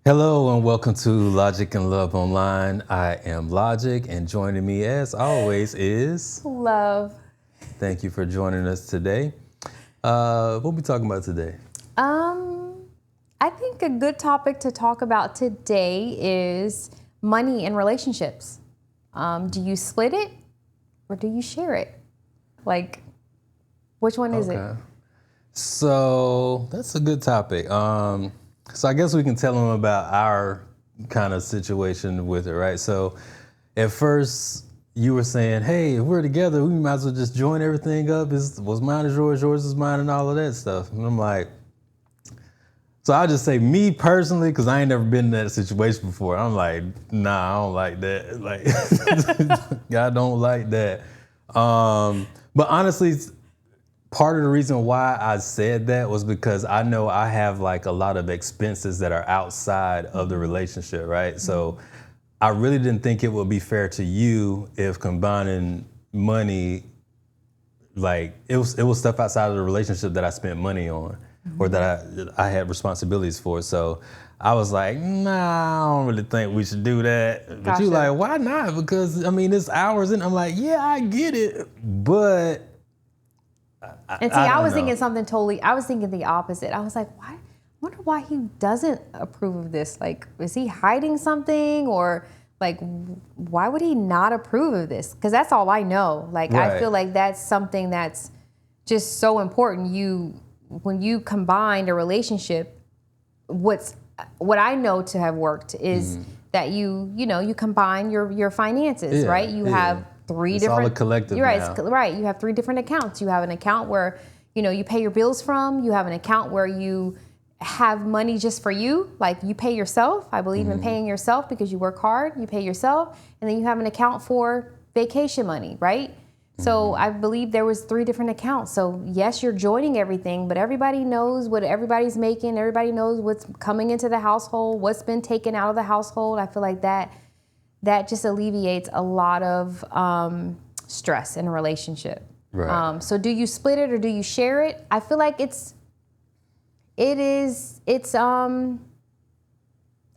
Hello and welcome to Logic and Love Online. I am Logic, and joining me as always is Love. Thank you for joining us today. What we talking about today? I think a good topic to talk about today is money in relationships. Do you split it or do you share it? Like, which one is it? So that's a good topic. So I guess we can tell them about our kind of situation with it, right? So at first you were saying, hey, if we're together, we might as well just join everything up. What's mine is yours, yours is mine, and all of that stuff. And I'm like, so I'll just say me personally, because I ain't never been in that situation before. I'm like, nah, I don't like that. Like, I don't like that. But honestly, part of the reason why I said that was because I know I have like a lot of expenses that are outside of the relationship, right? So I really didn't think it would be fair to you if combining money, like it was stuff outside of the relationship that I spent money on or that I had responsibilities for. So I was like, nah, I don't really think we should do that. But Gotcha. you like, why not? Because I mean, it's hours, and I'm like, yeah, I get it, but. And see, I was thinking something totally, I was thinking the opposite. I was like, why? I wonder why he doesn't approve of this. Like, is he hiding something, or like, why would he not approve of this? Because that's all I know. Like, Right. I feel like that's something that's just so important. When you combine a relationship, what I know to have worked is that you combine your finances, Yeah, right? You yeah. have three It's different. all a collective You're right, now. right. You have three different accounts. You have an account where you pay your bills from. You have an account where you have money just for you, like you pay yourself. I believe in paying yourself because you work hard. You pay yourself, and then you have an account for vacation money, right? So I believe there was three different accounts. So yes, you're joining everything, but everybody knows what everybody's making. Everybody knows what's coming into the household, what's been taken out of the household. I feel like that just alleviates a lot of stress in a relationship. Right. So do you split it or do you share it? I feel like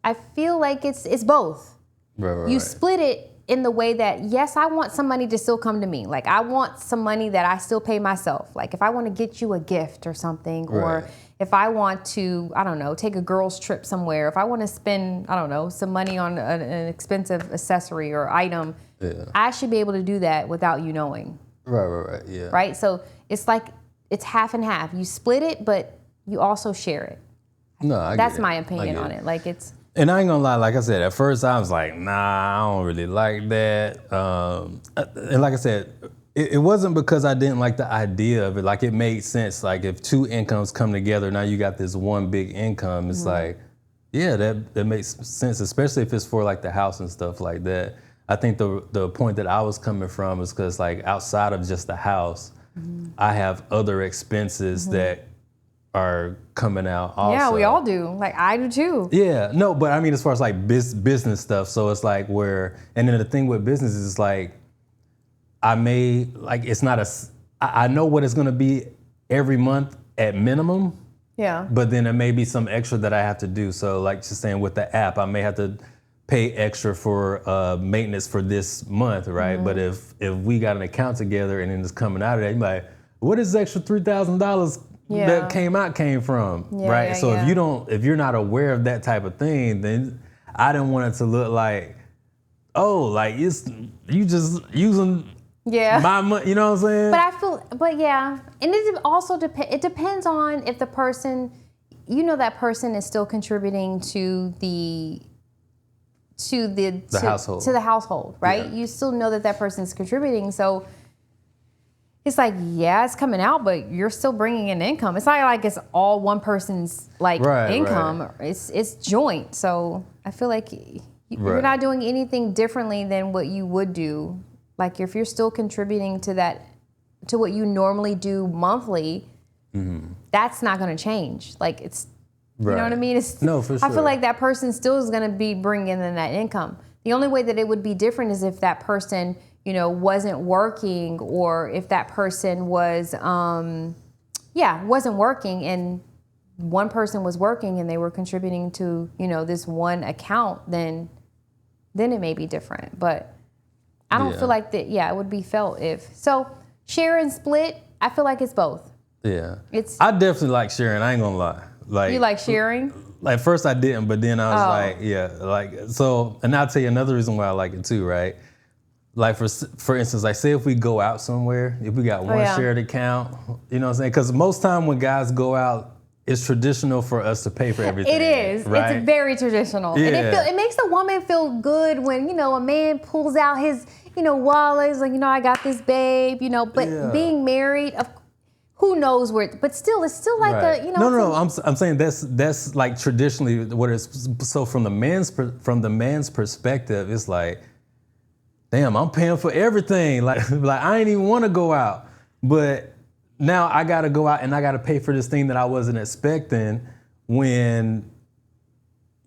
I feel like it's both. Right. You split it in the way that, yes, I want some money to still come to me. Like, I want some money that I still pay myself. Like, if I want to get you a gift or something, or Right. if I want to, I don't know, take a girl's trip somewhere, if I want to spend, I don't know, some money on an expensive accessory or item, Yeah. I should be able to do that without you knowing, Right. Yeah. right? So it's like, it's half and half. You split it, but you also share it. No, I That's get it. my I opinion get on it. Like, it's... And I ain't gonna lie, like I said, at first I was like, nah, I don't really like that. And like I said, it wasn't because I didn't like the idea of it. Like, it made sense. Like, if two incomes come together, now you got this one big income. It's like, yeah, that makes sense, especially if it's for like the house and stuff like that. I think the point that I was coming from is because like outside of just the house, I have other expenses that are coming out also. Yeah, we all do. Like, I do too. Yeah, no, but I mean, as far as like business stuff, so it's like where, and then the thing with business is like, it's not I know what it's gonna be every month at minimum, Yeah. but then there may be some extra that I have to do. So like just saying with the app, I may have to pay extra for maintenance for this month, right? But if we got an account together and then it's coming out of that, you're like, where does this extra $3,000 Yeah. that came from, Yeah, right? yeah, So yeah. if you're not aware of that type of thing, then I didn't want it to look like, oh, like you just using Yeah. my money, you know what I'm saying? But yeah, and it also it depends on if the person, that person is still contributing to the household. to the household, right? Yeah. You still know that person's contributing, so it's like, yeah, it's coming out, but you're still bringing in income. It's not like it's all one person's like income. Right. It's joint. So I feel like you're Right. not doing anything differently than what you would do. Like, if you're still contributing to what you normally do monthly, that's not going to change. Like, it's, you know what I mean? No, for I sure. feel like that person still is going to be bringing in that income. The only way that it would be different is if that person, wasn't working, or if that person was, wasn't working and one person was working and they were contributing to, this one account, then it may be different. But I don't feel like that. Yeah, it would be felt if. So share and split, I feel like it's both. Yeah. I definitely like sharing. I ain't gonna lie. Like, you like sharing? Like first I didn't, but then I was like, yeah, like, so, and I'll tell you another reason why I like it too, right? Like for instance, like say if we go out somewhere, if we got one shared account, you know what I'm saying? Because most time when guys go out, it's traditional for us to pay for everything. It is. Right? It's very traditional. Yeah. And it makes the woman feel good when, a man pulls out his, wallet, like, I got this babe, but being married, who knows where, but still, it's still like a, No, I'm saying that's like traditionally what it's, so from the man's perspective, it's like, damn, I'm paying for everything. Like I ain't even want to go out, but now I got to go out and I got to pay for this thing that I wasn't expecting when,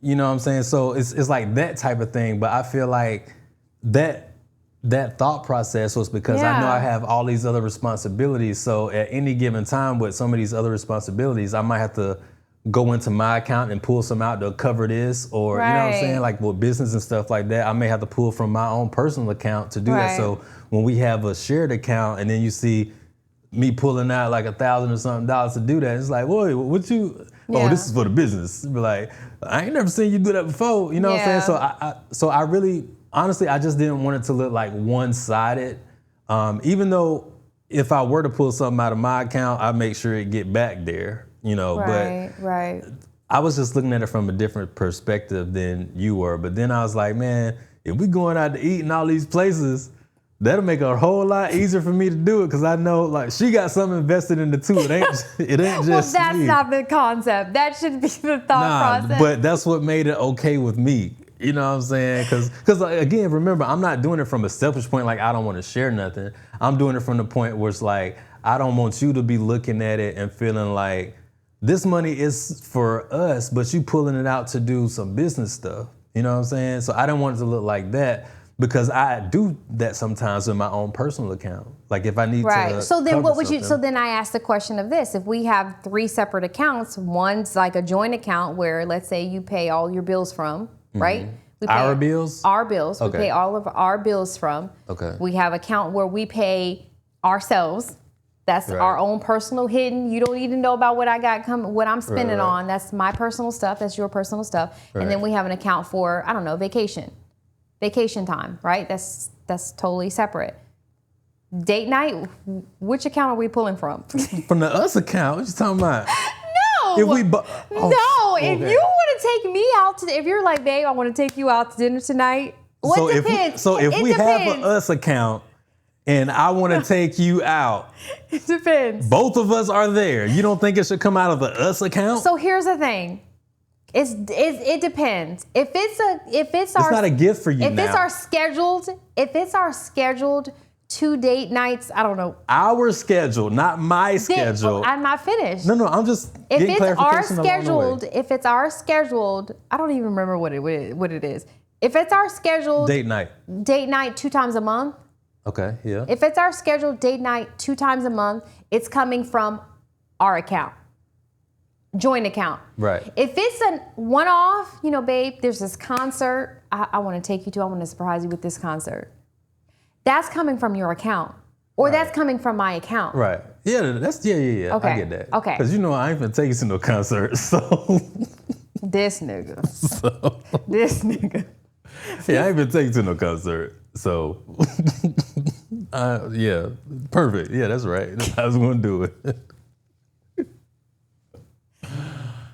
you know what I'm saying? So it's like that type of thing. But I feel like that thought process was because I know I have all these other responsibilities. So at any given time with some of these other responsibilities, I might have to go into my account and pull some out to cover this, or you know what I'm saying? Like with business and stuff like that, I may have to pull from my own personal account to do that. So when we have a shared account and then you see me pulling out like $1,000 or something to do that, it's like, boy, what you? Oh, this is for the business. Be like, I ain't never seen you do that before. You know what I'm saying? So I really, honestly, I just didn't want it to look like one-sided. Even though if I were to pull something out of my account, I make sure it get back there. But I was just looking at it from a different perspective than you were. But then I was like, man, if we going out to eat in all these places, that'll make it a whole lot easier for me to do it because I know like she got something invested in it too. It ain't just well, that's me. Not the concept. That should be the thought process. But that's what made it okay with me. You know what I'm saying? Because again, remember, I'm not doing it from a selfish point like I don't want to share nothing. I'm doing it from the point where it's like I don't want you to be looking at it and feeling like this money is for us, but you pulling it out to do some business stuff. You know what I'm saying? So I didn't want it to look like that because I do that sometimes in my own personal account. Like if I need to. So then what would you, so then I asked the question of this. If we have 3 separate accounts, one's like a joint account where let's say you pay all your bills from, right? We pay our bills? Our bills. Okay. We pay all of our bills from. Okay. We have an account where we pay ourselves. That's our own personal hidden. You don't even know about what I got coming, what I'm spending on. That's my personal stuff. That's your personal stuff. And then we have an account for, I don't know, vacation time, right? That's totally separate. Date night, which account are we pulling from? From the us account? What you talking about? No. If you want to take me out if you're like, babe, I want to take you out to dinner tonight. Depends. If we have an us account, and I want to take you out. It depends. Both of us are there. You don't think it should come out of the us account? So here's the thing. It depends. If it's not a gift for you if now. If it's our scheduled 2 date nights, I don't know. Our schedule, not my schedule. I'm not finished. No, I'm just getting clarification along the way. If it's our scheduled, I don't even remember what it is. If it's our scheduled date night 2 times a month. Okay, yeah. If it's our scheduled date night 2 times a month, it's coming from our account, joint account. Right. If it's a one-off, babe, there's this concert I want to take you to. I want to surprise you with this concert. That's coming from your account, or that's coming from my account. Right. Yeah. Yeah. Okay. I get that. Okay. Because I ain't gonna take you to no concert, so. This nigga. This nigga. Yeah, I ain't been taken to no concert. So, yeah, perfect. Yeah, that's right. That's how I was going to do it.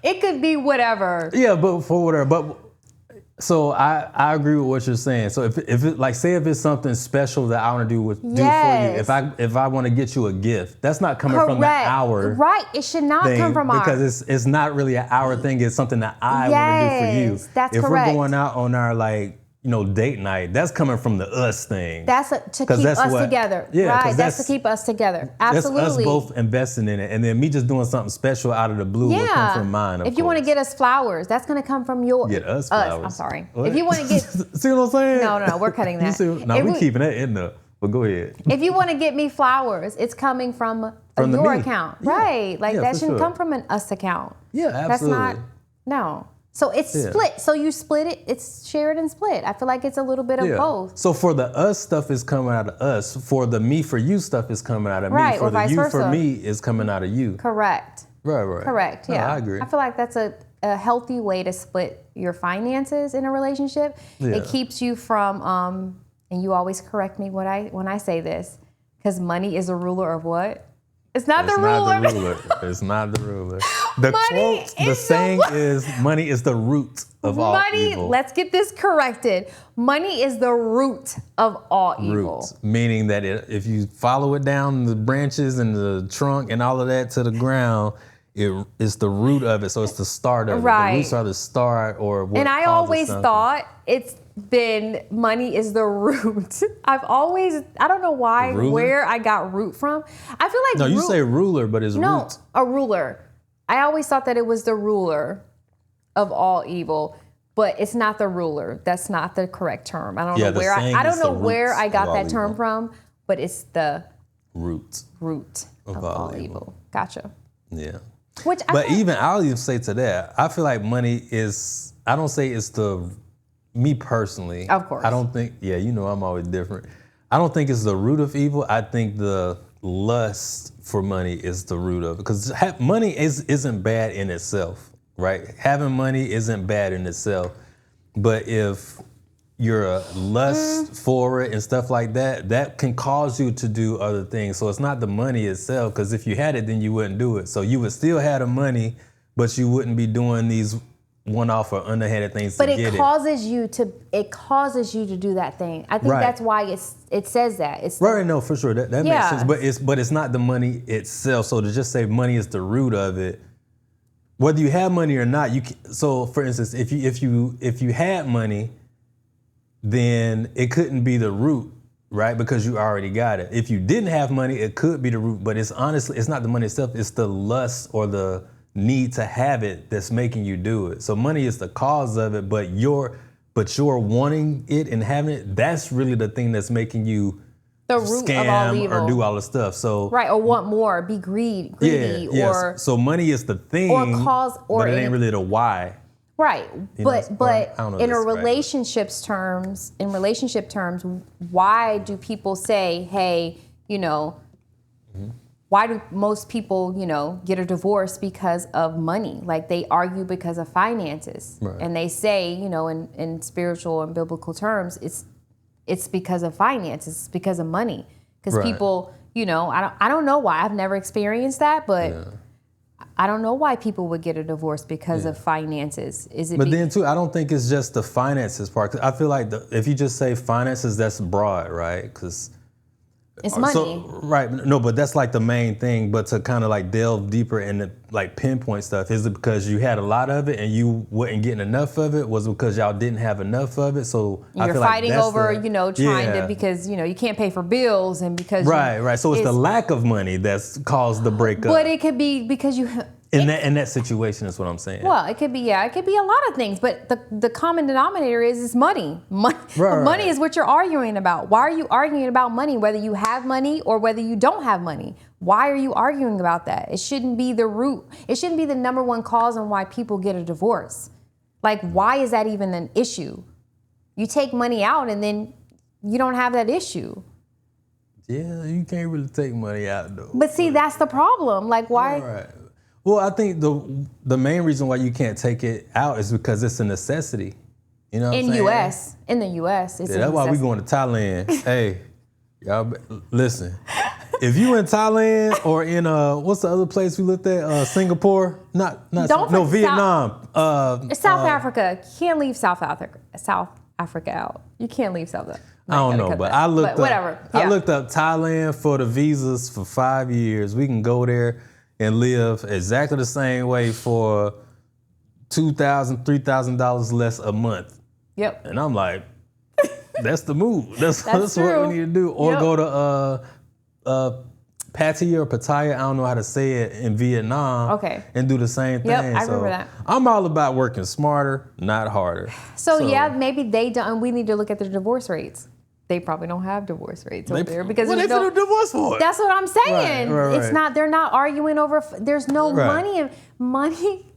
It could be whatever. Yeah, but for whatever. But so I agree with what you're saying. So if it like say if it's something special that I want to do for you, if I want to get you a gift, that's not coming from the hour. Right. It should not come from because it's not really an hour thing. It's something that I want to do for you. That's if correct. We're going out on our date night, that's coming from the us thing. That's to keep us together. Yeah, right. That's to keep us together. Absolutely. That's us both investing in it. And then me just doing something special out of the blue will come from mine. If you want to get us flowers, that's going to come from your. Get us flowers. I'm sorry. What? If you want to get. See what I'm saying? No, we're cutting that. We're keeping that in there. But go ahead. If you want to get me flowers, it's coming from From your me. account, Yeah. right? Like Yeah, that for shouldn't sure. come from an us account. Yeah, That's absolutely. not. No. So it's Yeah. split. So you split it. It's shared and split. I feel like it's a little bit of both. So for the us stuff is coming out of us. For the me for you stuff is coming out of me. Right, For or the vice you versa. for me is coming out of you. Correct. Right. Correct. No, Yeah. I agree. I feel like that's a healthy way to split your finances in a relationship. Yeah. It keeps you from and you always correct me when I say this, because money is a ruler of what? It's not It's the not ruler. the ruler. It's not the ruler. The Money quote, the is the saying what? is money is the root of all Money, evil. let's get this corrected. Money is the root of all evil. Root, meaning that if you follow it down the branches and the trunk and all of that to the ground, it's the root of it. So it's the start of it. Right. The roots are the start or what And I causes always something. thought it's been money is the root. I don't know why, The ruler? where I got root from. I feel like No, you root- say ruler, but it's no, root. a ruler. I always thought that it was the ruler of all evil, but it's not the ruler. That's not the correct term. I don't Yeah, know the where saying I don't is know the where roots I of got all that term evil. from, but it's the Root. root of all all evil. Gotcha. Yeah. Which But I'll even say to that, I feel like money is, I don't say it's me personally. Of course. I don't think, I'm always different. I don't think it's the root of evil. I think the lust for money is the root of it. Because money isn't bad in itself, right? Having money isn't bad in itself. But if you're a lust for it and stuff like that, that can cause you to do other things. So it's not the money itself, because if you had it, then you wouldn't do it. So you would still have the money, but you wouldn't be doing these one-off or underhanded things But to it get causes you to do that thing. I think Right. that's why it says that. It's Right, no, for sure. That Yeah. makes sense. But it's not the money itself. So to just say money is the root of it, whether you have money or not, so for instance, if you had money, then it couldn't be the root, right? Because you already got it. If you didn't have money, it could be the root, but it's not the money itself, it's the lust or the need to have it that's making you do it. So money is the cause of it, but you're wanting it and having it, that's really the thing that's making you the root of all scam evil. or do all the stuff. So Right, or want more, be greedy, or so money is the thing, but it ain't really the why. right. But I don't know in this, right? in relationship terms, why do people say, hey, why do most people, get a divorce because of money? Like they argue because of finances. Right. And they say, in spiritual and biblical terms, it's because of finances, it's because of money. Because Right. people, I don't know why. I've never experienced that, but I don't know why people would get a divorce because of finances. Is it? But then too, I don't think it's just the finances part. 'Cause I feel like if you just say finances, that's broad, right? Because it's money. So, right. No, but that's like the main thing. But to kind of like delve deeper and like pinpoint stuff, is it because you had a lot of it and you wasn't getting enough of it? Was it because y'all didn't have enough of it? So I You're feel like fighting that's over, trying Yeah. to, because, you can't pay for bills and because Right. So it's the lack of money that's caused the breakup. But it could be because you. in that situation is what I'm saying. Well, it could be a lot of things, but the common denominator is money. Money Right. is what you're arguing about. Why are you arguing about money, whether you have money or whether you don't have money? Why are you arguing about that? It shouldn't be the root. It shouldn't be the number one cause on why people get a divorce. Like, why is that even an issue? You take money out and then you don't have that issue. Yeah, you can't really take money out though. But see, that's the problem. Like, why? Right. Well, I think the main reason why you can't take it out is because it's a necessity. You know what I'm saying? In the U.S., it's Yeah, that's why we going to Thailand. Hey, y'all, listen. If you in Thailand or in what's the other place we looked at? Singapore? Not Don't no, forget Vietnam. South Africa. You can't leave South Africa out. You can't leave South Africa. I don't know, but I looked up. whatever. Yeah. I looked up Thailand for the visas for 5 years. We can go there and live exactly the same way for $2,000, $3,000 less a month. Yep. And I'm like, that's the move. That's true. what we need to do. Or Yep. go to Pattaya or Pattaya, I don't know how to say it, in Vietnam. Okay. And do the same thing. Yep, I remember that. I'm all about working smarter, not harder. So yeah, maybe they don't. We need to look at their divorce rates. they probably don't have divorce rates over there because what there's they finna divorce for? That's what I'm saying. Right. It's not. They're not arguing over. There's no money. Money.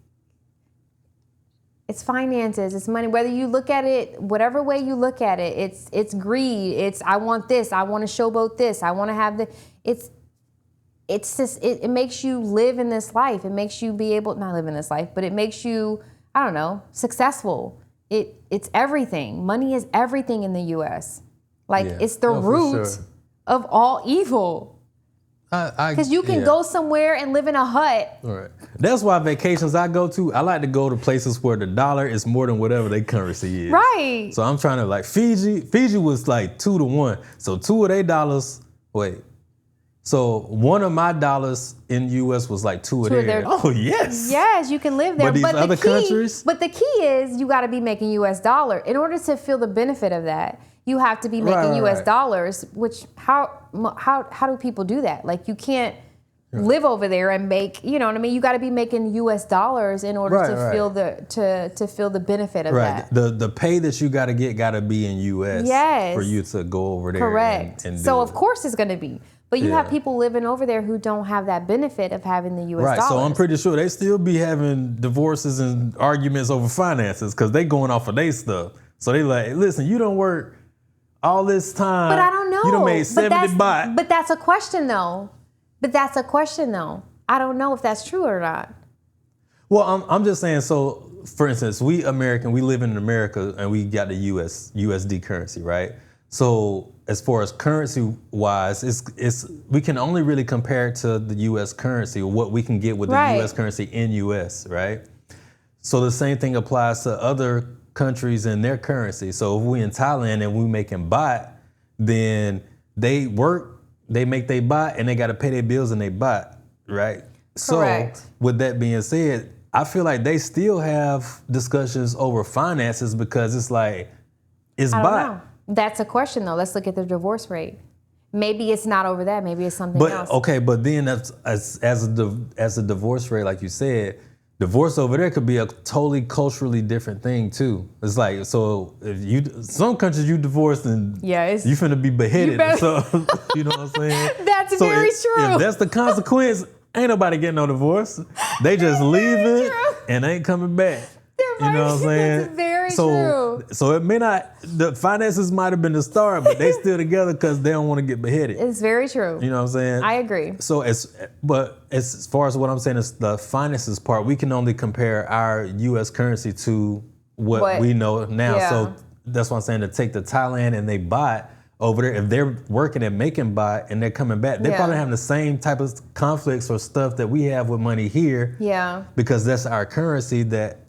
It's finances. It's money. Whether you look at it, whatever way you look at it, it's greed. It's I want this. I want to showboat this. I want to have the. It's just it makes you live in this life. It makes you be able not live in this life, but it makes you, I don't know, successful. It's everything. Money is everything in the U.S. Like it's the root of all evil. Because you can go somewhere and live in a hut. Right. That's why vacations I go to, I like to go to places where the dollar is more than whatever their currency is. Right. So I'm trying to like Fiji was like 2 to 1. So 2 of their dollars, so one of my dollars in US was like two of theirs. Oh yes. Yes, you can live there. But these other countries? But the key is you gotta be making US dollar. In order to feel the benefit of that, you have to be making US dollars, which how do people do that? Like you can't live over there and make, you know what I mean? You got to be making US dollars in order to feel to feel the benefit of that. The pay that you got to be in US for you to go over there. Correct. And so of course it's going to be. But you have people living over there who don't have that benefit of having the US dollars. So I'm pretty sure they still be having divorces and arguments over finances because they going off of their stuff. So they like, listen, you don't work all this time. But I don't know. You done made 70 baht. But that's a question though. I don't know if that's true or not. Well, I'm just saying, so for instance, we American, we live in America and we got the USD currency, right? So as far as currency wise, it's we can only really compare it to the US currency or what we can get with the US currency in US, right? So the same thing applies to other countries and their currency. So if we in Thailand and we making baht, then they work, they make their baht and they got to pay their bills in their baht, right? Correct. So with that being said, I feel like they still have discussions over finances because it's like, it's baht. I don't know. That's a question though. Let's look at the divorce rate. Maybe it's not over that. Maybe it's something else. Okay, but then that's, as a divorce rate, like you said, divorce over there could be a totally culturally different thing too. It's like, so if some countries you divorce and you finna be beheaded. So you know what I'm saying? That's very true. If that's the consequence, ain't nobody getting no divorce. They just leaving and ain't coming back. You know what I'm saying? That's very true. So it may not, the finances might have been the start, but they still together because they don't want to get beheaded. It's very true. You know what I'm saying? I agree. So as far as what I'm saying is the finances part, we can only compare our U.S. currency to what we know now. Yeah. So that's what I'm saying, to take the Thailand and they baht over there, if they're working and making baht and they're coming back, they're probably having the same type of conflicts or stuff that we have with money here. Yeah. Because that's our currency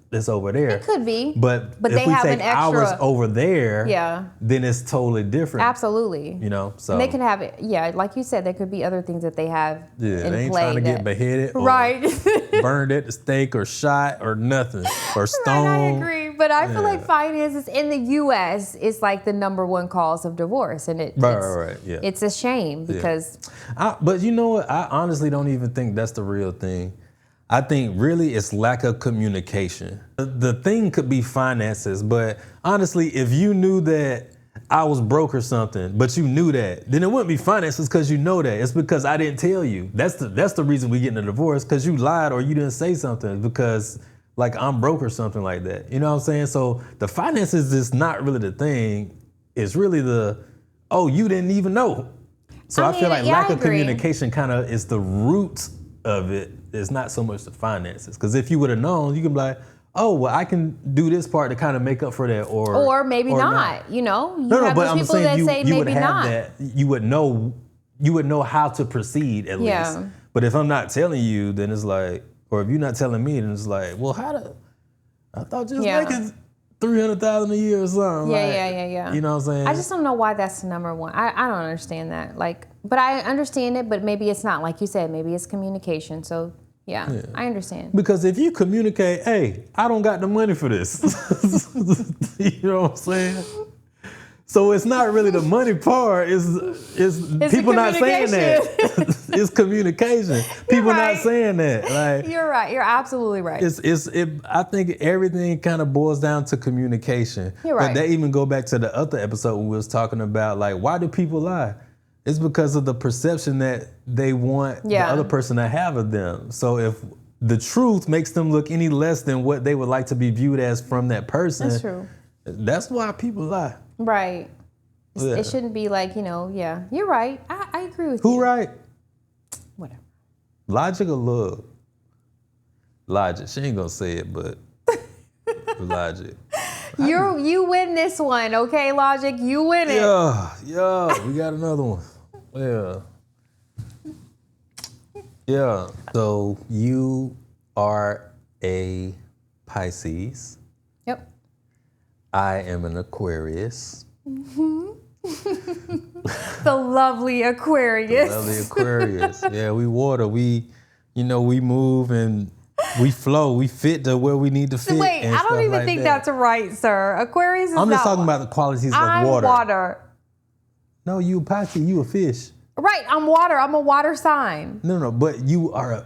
that's over there. It could be. But if they we have take an extra, ours over there, then it's totally different. Absolutely. You know, so. And they can have it, like you said, there could be other things that they have in they ain't play trying to get beheaded or burned at the stake or shot or nothing or stoned. Right, I agree. But I feel like finances in the U.S. is like the #1 cause of divorce. And it's a shame because. But you know what? I honestly don't even think that's the real thing. I think really it's lack of communication. The thing could be finances, but honestly, if you knew that I was broke or something, but you knew that, then it wouldn't be finances because you know that. It's because I didn't tell you. That's the reason we get in a divorce, because you lied or you didn't say something because like I'm broke or something like that. You know what I'm saying? So the finances is not really the thing. It's really you didn't even know. So I feel like lack of communication kind of is the root of it. It's not so much the finances, because if you would have known, you can be like, oh, well, I can do this part to kind of make up for that, or maybe not. You know, but I'm saying you would have not. that. You would know how to proceed at least. But if I'm not telling you, then it's like, or if you're not telling me, then it's like, well, I thought you was making $300,000 a year or something. Yeah. You know what I'm saying? I just don't know why that's the #1. I don't understand that. But I understand it, but maybe it's not. Like you said, maybe it's communication. So I understand. Because if you communicate, hey, I don't got the money for this. You know what I'm saying? So it's not really the money part. It's people not saying that. It's communication. People right. not saying that. Like, You're right. You're absolutely right. I think everything kind of boils down to communication. You're right. But that even go back to the other episode when we was talking about like, why do people lie? It's because of the perception that they want the other person to have of them. So if the truth makes them look any less than what they would like to be viewed as from that person, That's true. That's why people lie. Right. Yeah. It shouldn't be like, you're right. I agree with you. Who right? Whatever. Logic or love? Logic. She ain't gonna say it, but Logic. You win this one, okay, Logic? You win it. Yeah, we got another one. Yeah. So you are a Pisces. Yep. I am an Aquarius. The lovely Aquarius. Lovely Aquarius. Yeah, we water. We move and we flow. We fit to where we need to fit. Wait, and I don't stuff even like think that. that's right, sir. Aquarius is I'm just not talking about the qualities I'm of water. water. No, you a Pisces. You a fish. Right, I'm water. I'm a water sign. No, but you are a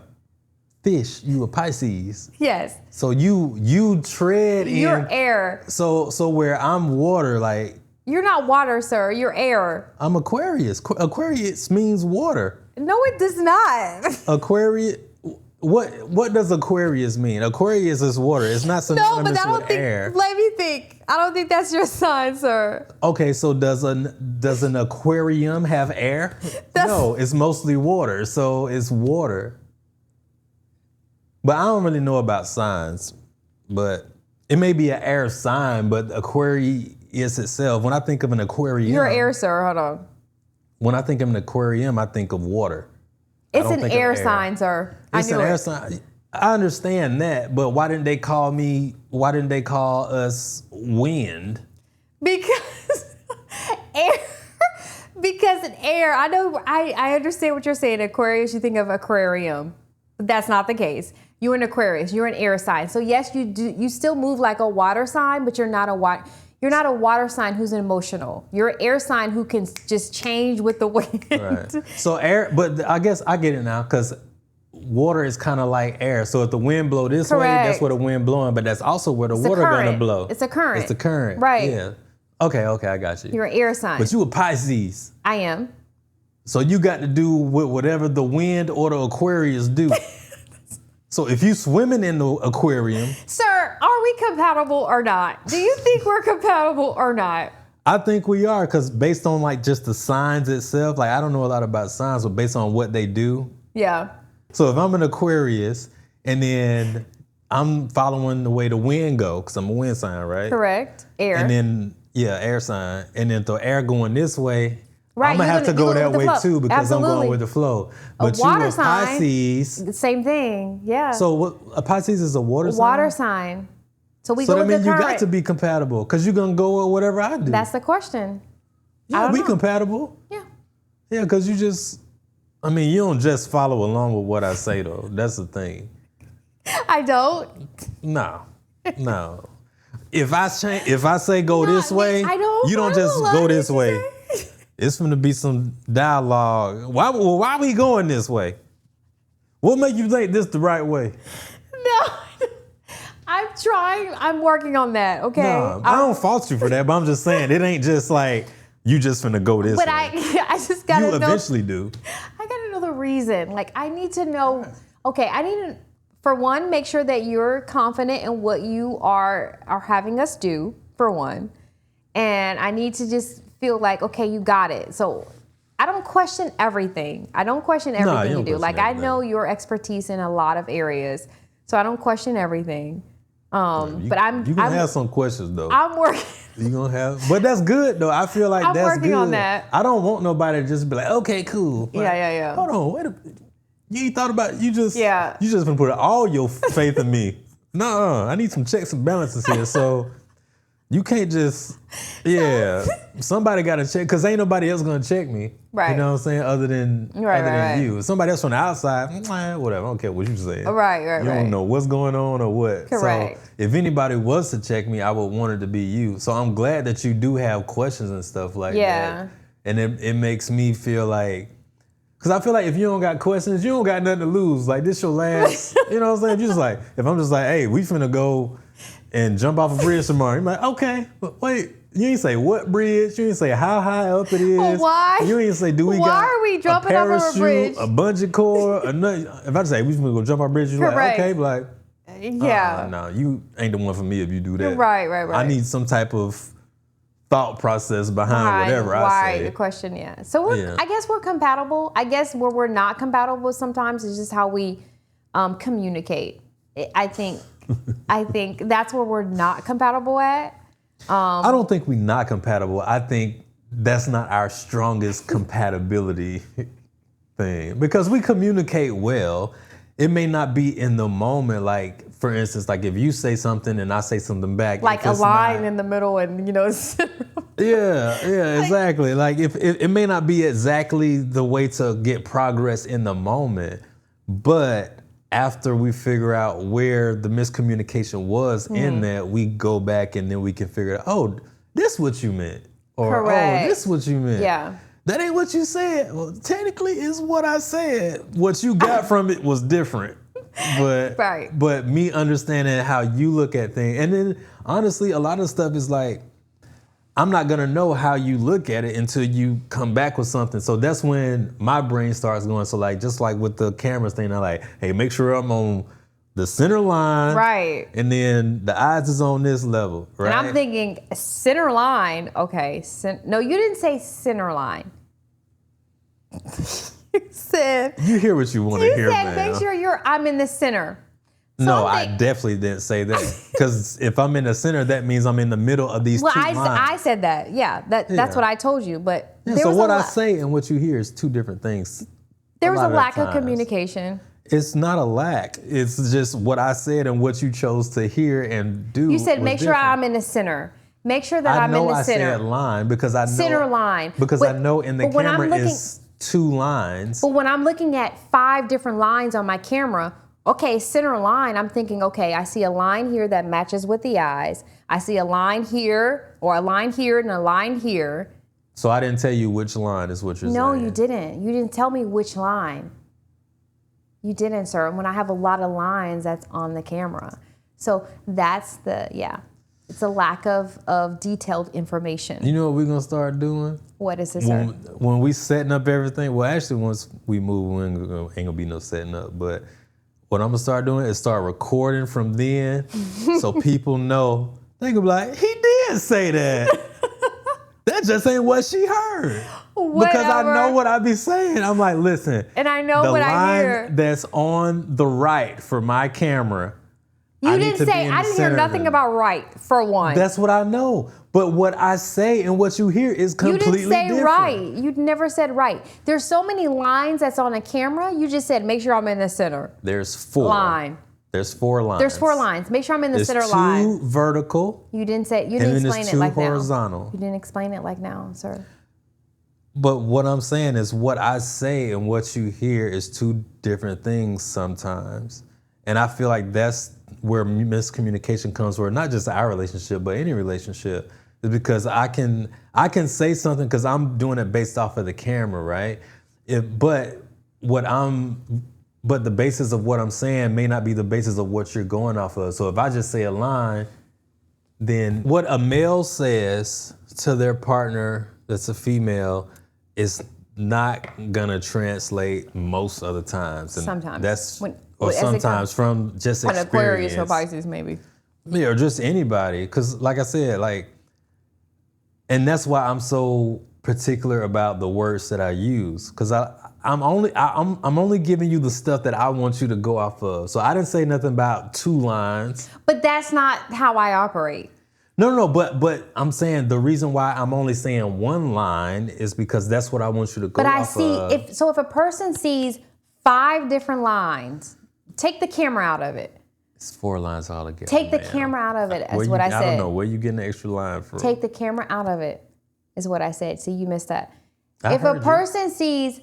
fish. You a Pisces. Yes. So you tread in. You're air. So where I'm water, like You're not water, sir. You're air. I'm Aquarius. Aquarius means water. No, it does not. Aquarius. What does Aquarius mean? Aquarius is water. It's not No, synonymous but I don't with think. air. Let me think. I don't think that's your sign, sir. Okay, so does an aquarium have air? No, it's mostly water. So it's water. But I don't really know about signs. But it may be an air sign, but Aquarius itself, when I think of an aquarium. You're air, sir. Hold on. When I think of an aquarium, I think of water. It's don't an think of air air. sign, sir. It's I knew an air it. sign. I understand that, but why didn't they call us wind? Because air. Because an air. I know. I understand what you're saying. Aquarius. You think of aquarium, but that's not the case. You're an Aquarius. You're an air sign. So yes, you do. You still move like a water sign, but you're not a water. You're not a water sign who's emotional. You're an air sign who can just change with the wind. Right. So air, but I guess I get it now because water is kind of like air. So if the wind blow this way, that's where the wind blowing, but that's also where the water gonna blow. It's a current. It's a current. Right. Yeah. Okay, I got you. You're an air sign. But you a Pisces. I am. So you got to do with whatever the wind or the Aquarius do. So if you swimming in the aquarium. Sir, are we compatible or not? Do you think we're compatible or not? I think we are, because based on like just the signs itself, like I don't know a lot about signs, but based on what they do. Yeah. So if I'm an Aquarius and then I'm following the way the wind go, because I'm a wind sign, right? Correct. Air. And then, air sign. And then the air going this way, Right, I'm going to have to go that way too because I'm Absolutely. going with the flow. But you water a sign, Pisces. the same thing. Yeah. So what, a Pisces is a water sign? Water sign. So we So go that with means the you current. got to be compatible because you're going to go with whatever I do. That's the question. I Yeah, don't we know. compatible. Yeah. Yeah, because you don't just follow along with what I say though. That's the thing. I don't. No. If I say go this way, I don't you don't just follow go this what you way. It's going to be some dialogue. Why are we going this way? What make you think this the right way? No. I'm trying. I'm working on that. Okay. No, I don't fault you for that, but I'm just saying it ain't just like you just finna go this But way. I just gotta You know. eventually do. I gotta know the reason. Like I need to know. Okay, I need to, for one, make sure that you're confident in what you are having us do. For one, and I need to just feel like, okay, you got it. So I don't question everything. I don't question everything you you don't do. question Like I everything. know your expertise in a lot of areas, so I don't question everything. But I'm You gonna have some questions though. I'm working. You gonna have, but that's good though. I feel like I'm that's working good. on that. I don't want nobody to just be like, okay, cool. Like, Yeah. Hold on, wait a minute. You ain't thought about you just Yeah. You just been put all your faith in me. No, I need some checks and balances here. So You can't just, somebody got to check, because ain't nobody else going to check me. Right. You know what I'm saying? Other than you. If somebody else from the outside, whatever, I don't care what you say. Right. You don't know what's going on or what. Correct. So if anybody was to check me, I would want it to be you. So I'm glad that you do have questions and stuff like that. And it makes me feel like, because I feel like if you don't got questions, you don't got nothing to lose. Like, this your last, you know what I'm saying? If you just like, if I'm just like, hey, we finna go and jump off a bridge tomorrow. You're like, okay, but wait, you ain't say what bridge, you ain't say how high up it is. Well, why? You ain't say, do we got are we jumping a off parachute, of a bridge? a bungee cord, a nut. If I just say, we finna go jump off a bridge, you're like, okay, but like, no, you ain't the one for me if you do that. Right. I need some type of thought process behind whatever I say. The question, So I guess we're compatible. I guess where we're not compatible sometimes is just how we communicate. I think that's where we're not compatible at. I don't think we're not compatible. I think that's not our strongest compatibility thing, because we communicate well. It may not be in the moment. Like, for instance, like if you say something and I say something back, like a line in the middle, and exactly. Like if it may not be exactly the way to get progress in the moment, but after we figure out where the miscommunication was in that, we go back and then we can figure out, oh, this what you meant. Or, correct. Oh, this what you meant. Yeah. That ain't what you said. Well, technically, it's what I said. What you got from it was different. But but me understanding how you look at things. And then, honestly, a lot of stuff is like, I'm not going to know how you look at it until you come back with something. So that's when my brain starts going. So like, just like with the cameras thing, I'm like, hey, make sure I'm on the center line. Right. And then the eyes is on this level. Right. And I'm thinking center line. Okay. No, you didn't say center line. You said. You hear what you want to hear, man. You said make sure I'm in the center. So no, I definitely didn't say that. Because if I'm in the center, that means I'm in the middle of these two lines. I said that. Yeah, that's what I told you. But so what I say and what you hear is two different things. There was a lack of communication. It's not a lack. It's just what I said and what you chose to hear and do. You said make sure I'm in the center. Make sure that I'm in the center. I said line because I know. Center line. Because I know in the camera is two lines. But when I'm looking at 5 different lines on my camera, okay, center line, I'm thinking, okay, I see a line here that matches with the eyes. I see a line here, or a line here, and a line here. So I didn't tell you which line is what you're saying. No, you didn't. You didn't tell me which line. You didn't, sir. When I have a lot of lines, that's on the camera. So that's it's a lack of detailed information. You know what we're going to start doing? What is this, sir? When we setting up everything, well, actually, once we move, ain't going to be no setting up, but what I'm going to start doing is start recording from then so people know. They can be like, he did say that. That just ain't what she heard. Whatever. Because I know what I be saying. I'm like, listen. And I know what I hear. The line that's on the right for my camera. You didn't say, I didn't hear nothing about right, for one. That's what I know. But what I say and what you hear is completely different. You didn't say right. You never said right. There's so many lines that's on a camera. You just said, make sure I'm in the center. There's 4. There's 4 lines. There's 4 lines. Make sure I'm in the center line. There's 2 vertical. You didn't explain it like horizontal. now. You didn't explain it like now, sir. But what I'm saying is what I say and what you hear is 2 different things sometimes. And I feel like that's where miscommunication comes, where not just our relationship, but any relationship, is because I can say something because I'm doing it based off of the camera, right? But the basis of what I'm saying may not be the basis of what you're going off of. So if I just say a line, then what a male says to their partner that's a female is not gonna translate most of the times. And sometimes. Sometimes from just experience. An Aquarius or Pisces, maybe. Yeah, or just anybody. Because like I said, and that's why I'm so particular about the words that I use. Because I'm only giving you the stuff that I want you to go off of. So I didn't say nothing about 2 lines. But that's not how I operate. No, but I'm saying the reason why I'm only saying 1 line is because that's what I want you to go off of. If a person sees 5 different lines, take the camera out of it. It's 4 lines altogether. Take the man. camera out of it, is Where what you- I said. I don't know where you getting the extra line from. Take the camera out of it, is what I said. See, you missed that. I If a heard you. person sees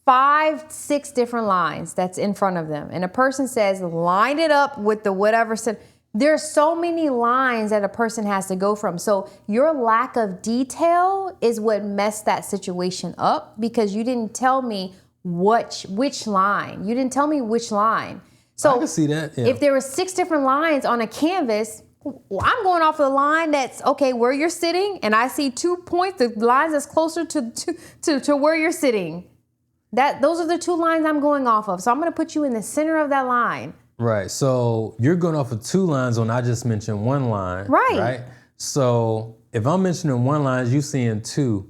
5, 6 different lines that's in front of them, and a person says, line it up with the whatever said, there's so many lines that a person has to go from. So your lack of detail is what messed that situation up, because you didn't tell me which line. You didn't tell me which line. So I can see that. Yeah. if there were 6 different lines on a canvas, well, I'm going off of the line that's okay where you're sitting, and I see 2 points, the lines that's closer to where you're sitting. Those are the 2 lines I'm going off of. So I'm going to put you in the center of that line. Right. So you're going off of 2 lines when I just mentioned 1 line. Right. Right. So if I'm mentioning 1 line, you seeing 2.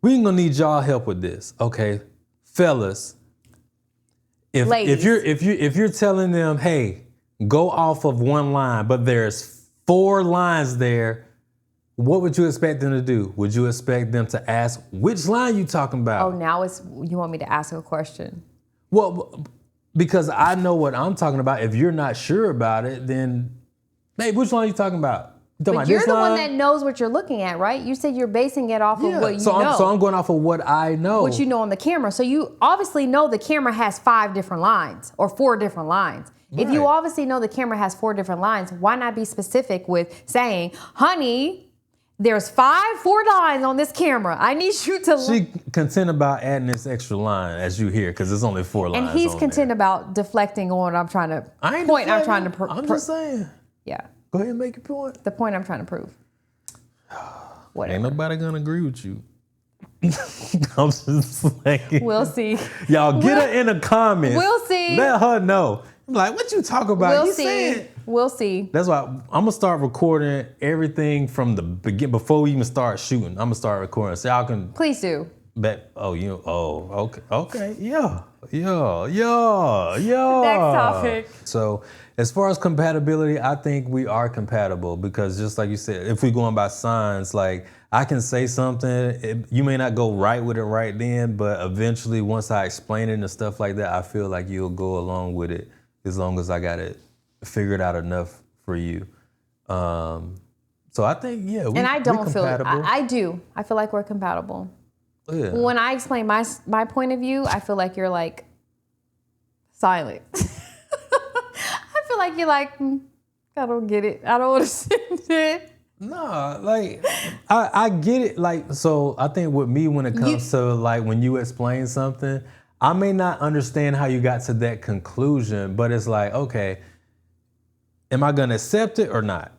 We ain't gonna need y'all help with this, okay, fellas. If Ladies. if you're telling them, hey, go off of 1 line, but there's 4 lines there, what would you expect them to do? Would you expect them to ask which line you talking about? Oh, now you want me to ask a question. Well, because I know what I'm talking about. If you're not sure about it, then, babe, which line are you talking about? You talking But about you're this the one line? that knows what you're looking at, right? You said you're basing it off of what you so know. I'm going off of what I know. What you know on the camera. So you obviously know the camera has 5 different lines or 4 different lines. If you Right. obviously know the camera has 4 different lines, why not be specific with saying, honey, there's 4 lines on this camera. I need you to She content about adding this extra line, as you hear, because it's only 4 lines. and he's on content there. about deflecting on what I'm trying to I ain't point I'm deflecting. trying to I'm just saying. yeah, Go ahead and make your point. the point I'm trying to prove. Whatever. Ain't nobody gonna agree with you. I'm just like, We'll see. y'all get her in the comments. We'll see. Let her know. I'm like, what you talk about? We'll You see. said. We'll see. That's why I'm gonna start recording everything from the beginning before we even start shooting. I'm gonna start recording so y'all can Please do. bet. Okay, yeah. Next topic. So as far as compatibility, I think we are compatible because just like you said, if we're going by signs, like I can say something, you may not go right with it right then, but eventually once I explain it and stuff like that, I feel like you'll go along with it as long as I got it figured out enough for you. So I think, yeah, And I don't we feel compatible. I do. I feel like we're compatible. Yeah. When I explain my point of view, I feel like you're like silent. I feel like you're like, I don't get it. I don't understand it. No, like I get it. Like, so I think with me, when it comes to like when you explain something, I may not understand how you got to that conclusion, but it's like, okay, am I gonna accept it or not?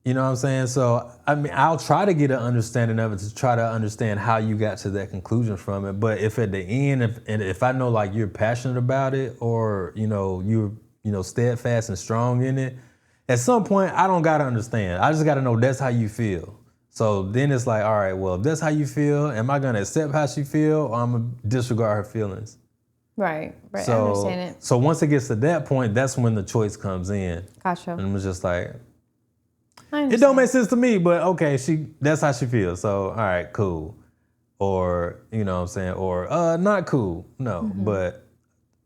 You know what I'm saying? So I mean, I'll try to get an understanding of it to try to understand how you got to that conclusion from it. But if at the end, if I know like you're passionate about it, or you're steadfast and strong in it, at some point I don't gotta understand. I just gotta know that's how you feel. So then it's like, all right, well, if that's how you feel, am I gonna accept how she feel, or I'm gonna disregard her feelings? Right. I So, understand it. so once it gets to that point, that's when the choice comes in, Gotcha. and I'm just like, I it understand. don't make sense to me, but okay, that's how she feels. So all right, cool. Or you know what I'm saying, or not cool. No, Mm-hmm. but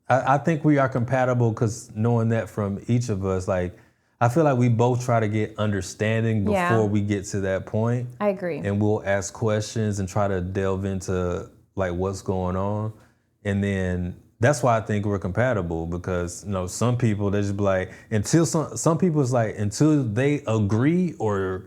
I think we are compatible because knowing that from each of us, like I feel like we both try to get understanding before Yeah. we get to that point. I agree. And we'll ask questions and try to delve into like what's going on. And then that's why I think we're compatible, because some people, they just be like, until some people it's like until they agree or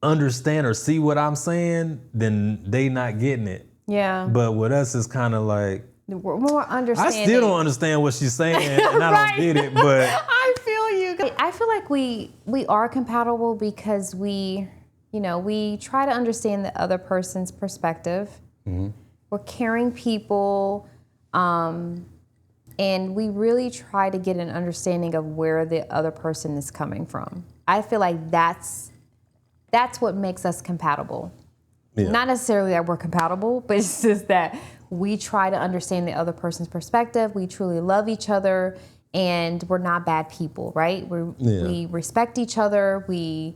understand or see what I'm saying, then they not getting it. Yeah. But with us it's kind of like, We're more I understanding. still don't understand what she's saying and I Right. don't get it, but I feel you. I feel like we are compatible because we try to understand the other person's perspective. Mm-hmm. We're caring people, and we really try to get an understanding of where the other person is coming from. I feel like that's what makes us compatible. yeah. Not necessarily that we're compatible, but it's just that we try to understand the other person's perspective. We truly love each other, and we're not bad people, right? We respect each other. We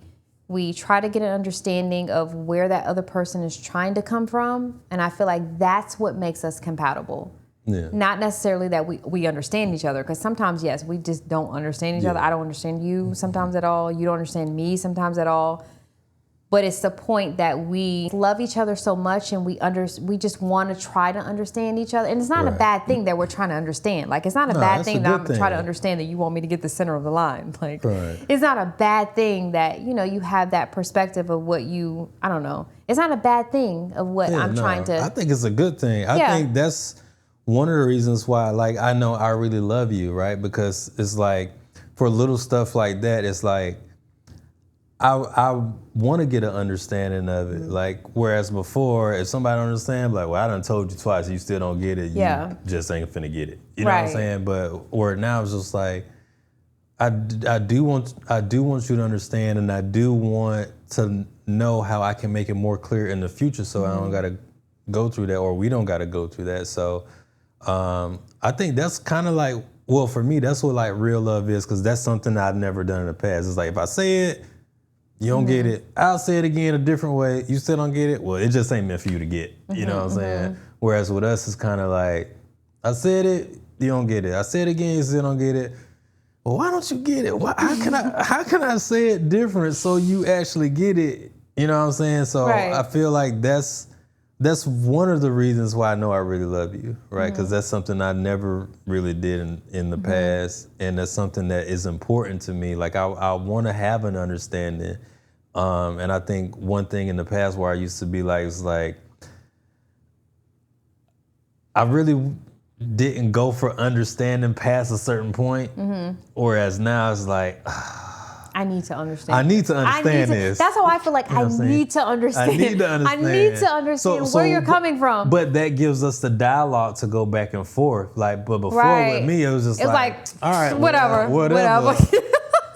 try to get an understanding of where that other person is trying to come from, and I feel like that's what makes us compatible. Yeah. Not necessarily that we understand each other, because sometimes, yes, we just don't understand each other. I don't understand you sometimes at all. You don't understand me sometimes at all. But it's the point that we love each other so much, and we just want to try to understand each other. And it's not a bad thing that we're trying to understand. Like, it's not a bad thing that I'm trying to understand that you want me to get the center of the line. Like, it's not a bad thing that, you have that perspective of what I don't know. It's not a bad thing of what I'm trying to. I think it's a good thing. I think that's one of the reasons why, like, I know I really love you, right? Because it's like, for little stuff like that, it's like, I want to get an understanding of it. Like, whereas before, if somebody don't understand, like, well, I done told you twice, you still don't get it. You just ain't finna get it. You know what I'm saying? But where now it's just like, I do want you to understand, and I do want to know how I can make it more clear in the future, so I don't gotta go through that, or we don't gotta go through that. So I think that's kind of like, well, for me, that's what like real love is, because that's something I've never done in the past. It's like, if I say it, you don't get it, I'll say it again a different way. You still don't get it? Well, it just ain't meant for you to get. You know what I'm saying? Whereas with us, it's kind of like, I said it, you don't get it. I said it again, you still don't get it. Well, why don't you get it? How can I say it different so you actually get it? You know what I'm saying? So I feel like that's one of the reasons why I know I really love you, right? Because that's something I never really did in the past, and that's something that is important to me. Like, I want to have an understanding, and I think one thing in the past where I used to be like, it's like, I really didn't go for understanding past a certain point, whereas now it's like, I need to understand. I need to understand this. That's how I feel like I need to understand. I need to understand. I need to understand where you're coming from. But that gives us the dialogue to go back and forth. Like, but before with me, it was just like, all right, whatever.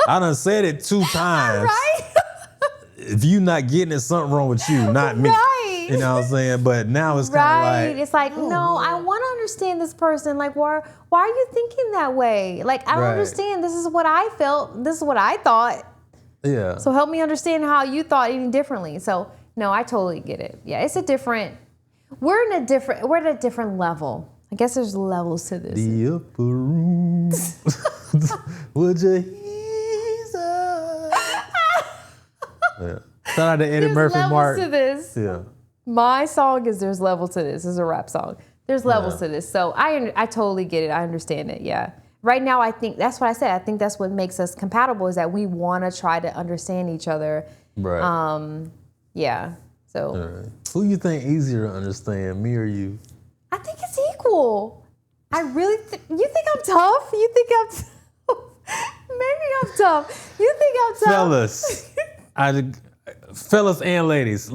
I done said it 2 times. Right? If you not getting it, something wrong with you, not me. Right. You know what I'm saying? But now it's kind of like, it's like, no, I want to understand this person. Like, why are you thinking that way? Like, I don't understand. This is what I felt. This is what I thought. Yeah. So help me understand how you thought any differently. So no, I totally get it. Yeah, it's a different. We're at a different level. I guess there's levels to this. The upper room. Would you ease up? Yeah. Shout out to Eddie Murphy, Mark. There's levels to this. Yeah. My song is There's Levels to This. This is a rap song. There's levels to this. So I totally get it. I understand it. Yeah. Right now, I think that's what I said. I think that's what makes us compatible, is that we want to try to understand each other. Right. Yeah. So. Who you think easier to understand, me or you? I think it's equal. I really you think I'm tough? You think I'm tough? Maybe I'm tough. You think I'm tough? Fellas and ladies,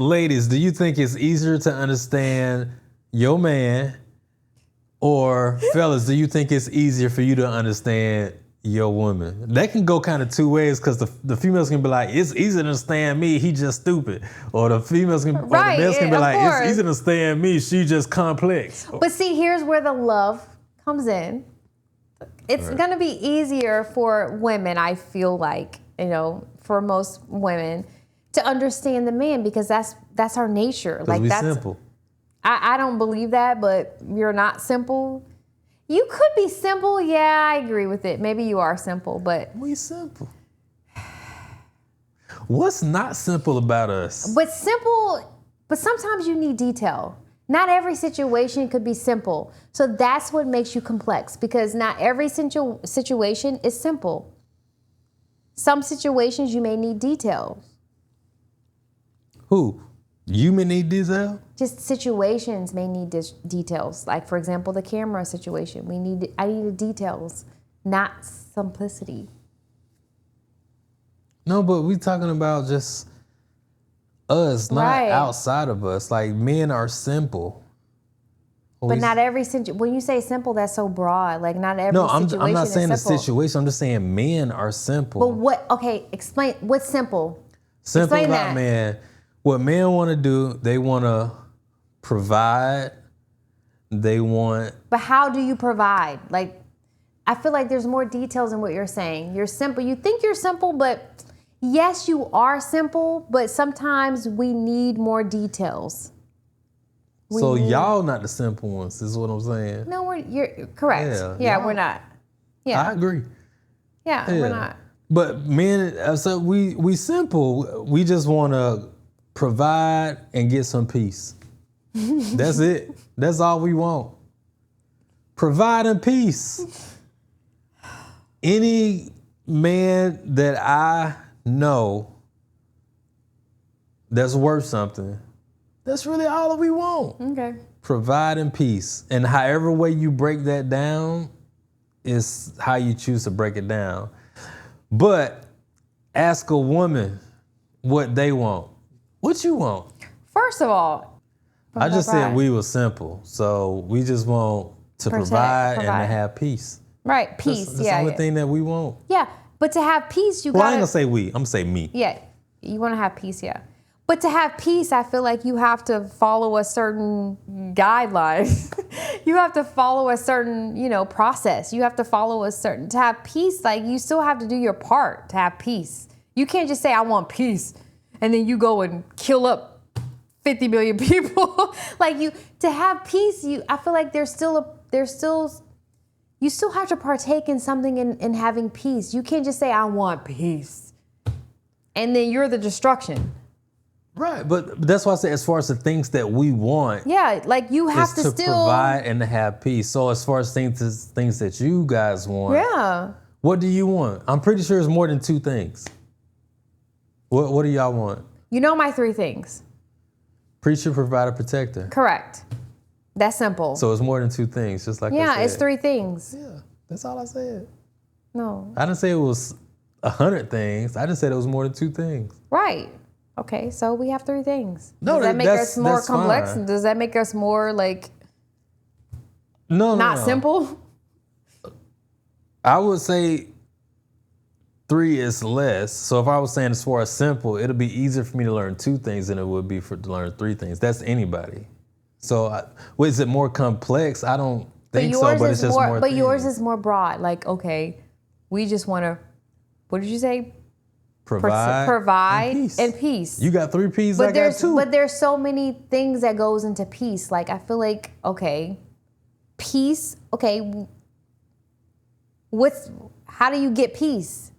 do you think it's easier to understand your man, or fellas, do you think it's easier for you to understand your woman? That can go kind of 2 ways, because the females can be like, it's easy to understand me, he just stupid. Or the females can, or the males can be like, it's easy to understand me, she just complex. But see, here's where the love comes in. It's gonna be easier for women, I feel like, for most women, to understand the man, because that's our nature. Like, that's simple. I don't believe that, but you're not simple. You could be simple. Yeah, I agree with it. Maybe you are simple, but we simple. What's not simple about us? But sometimes you need detail. Not every situation could be simple. So that's what makes you complex, because not every situation is simple. Some situations you may need details. Who? You may need detail? Just situations may need details. Like, for example, the camera situation. I needed details, not simplicity. No, but we talking about just us, not outside of us. Like, men are simple. But not every situation. When you say simple, that's so broad. Like, not every situation is simple. I'm not saying the situation. I'm just saying men are simple. But what? Okay, explain. What's simple? Simple about men. What men want to do, they want to provide. They want. But how do you provide? Like, I feel like there's more details in what you're saying. You're simple. You think you're simple, but yes, you are simple. But sometimes we need more details. So y'all not the simple ones, is what I'm saying. No, you're correct. Yeah, we're not. Yeah, I agree. yeah, we're not. But men, so we simple. We just want to provide and get some peace. That's it. That's all we want. Provide and peace. Any man that I know that's worth something, that's really all that we want. Okay. Provide and peace. And however way you break that down is how you choose to break it down. But ask a woman what they want. What you want? First of all, I just said we were simple. So we just want to provide and to have peace. Right, peace. That's the only thing that we want. Yeah, but to have peace, you Well, I gotta. ain't gonna say we. I'm gonna say me. Yeah, you want to have peace, yeah. But to have peace, I feel like you have to follow a certain guideline. You have to follow a certain, process. You have to follow to have peace, like you still have to do your part to have peace. You can't just say, I want peace, and then you go and kill up 50 million people. To have peace, I feel like you still have to partake in something in having peace. You can't just say, I want peace, and then you're the destruction. Right, but that's why I say as far as the things that we want. Yeah, like you have to still provide and to have peace. So as far as things that you guys want. Yeah. What do you want? I'm pretty sure it's more than two things. What do y'all want? You know my three things. Preacher, provider, protector. Correct. That's simple. So it's more than two things, just like I said. It's three things. Yeah, that's all I said. No. I didn't say it was 100 things. I just said it was more than two things. Right. Okay, so we have three things. No, does that make us more complex? Fine. Does that make us more not simple? I would say 3 is less. So if I was saying as far as simple, it'll be easier for me to learn 2 things than it would be to learn 3 things. That's anybody. So is it more complex? I don't think so, but it's just more But yours is more broad. Like, okay, we just want to, what did you say? Provide and peace. You got 3 P's, I got 2. But there's so many things that goes into peace. Like, I feel like, okay, peace, okay, how do you get peace?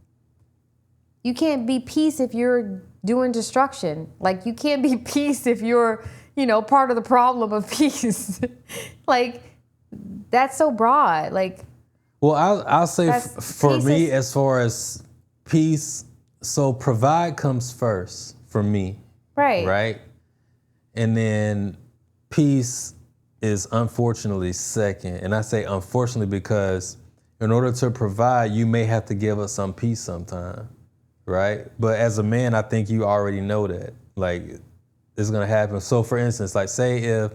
You can't be peace if you're doing destruction. Like, you can't be peace if you're, part of the problem of peace. Like, that's so broad. Like, well, I'll say for me, as far as peace, so provide comes first for me. Right. Right? And then peace is unfortunately second. And I say unfortunately because in order to provide, you may have to give us some peace sometime. Right? But as a man, I think you already know that. Like, it's going to happen. So for instance, like say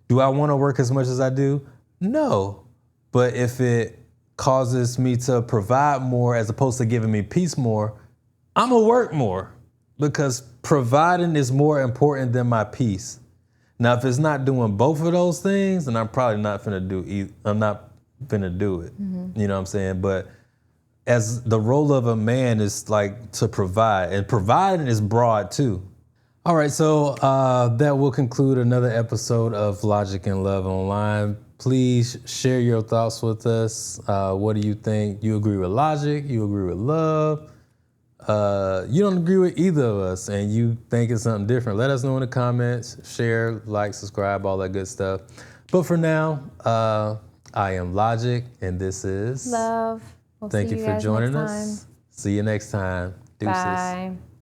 do I want to work as much as I do? No. But if it causes me to provide more as opposed to giving me peace more, I'm going to work more because providing is more important than my peace. Now, if it's not doing both of those things, then I'm probably not finna do it. Mm-hmm. You know what I'm saying? But as the role of a man is like to provide, and providing is broad too. All right, so that will conclude another episode of Logic and Love Online. Please share your thoughts with us. What do you think? You agree with logic? You agree with love? You don't agree with either of us and you think it's something different, let us know in the comments. Share, like, subscribe, all that good stuff. But for now, I am Logic and this is Love. Thank you for joining us. See you next time. Deuces. Bye.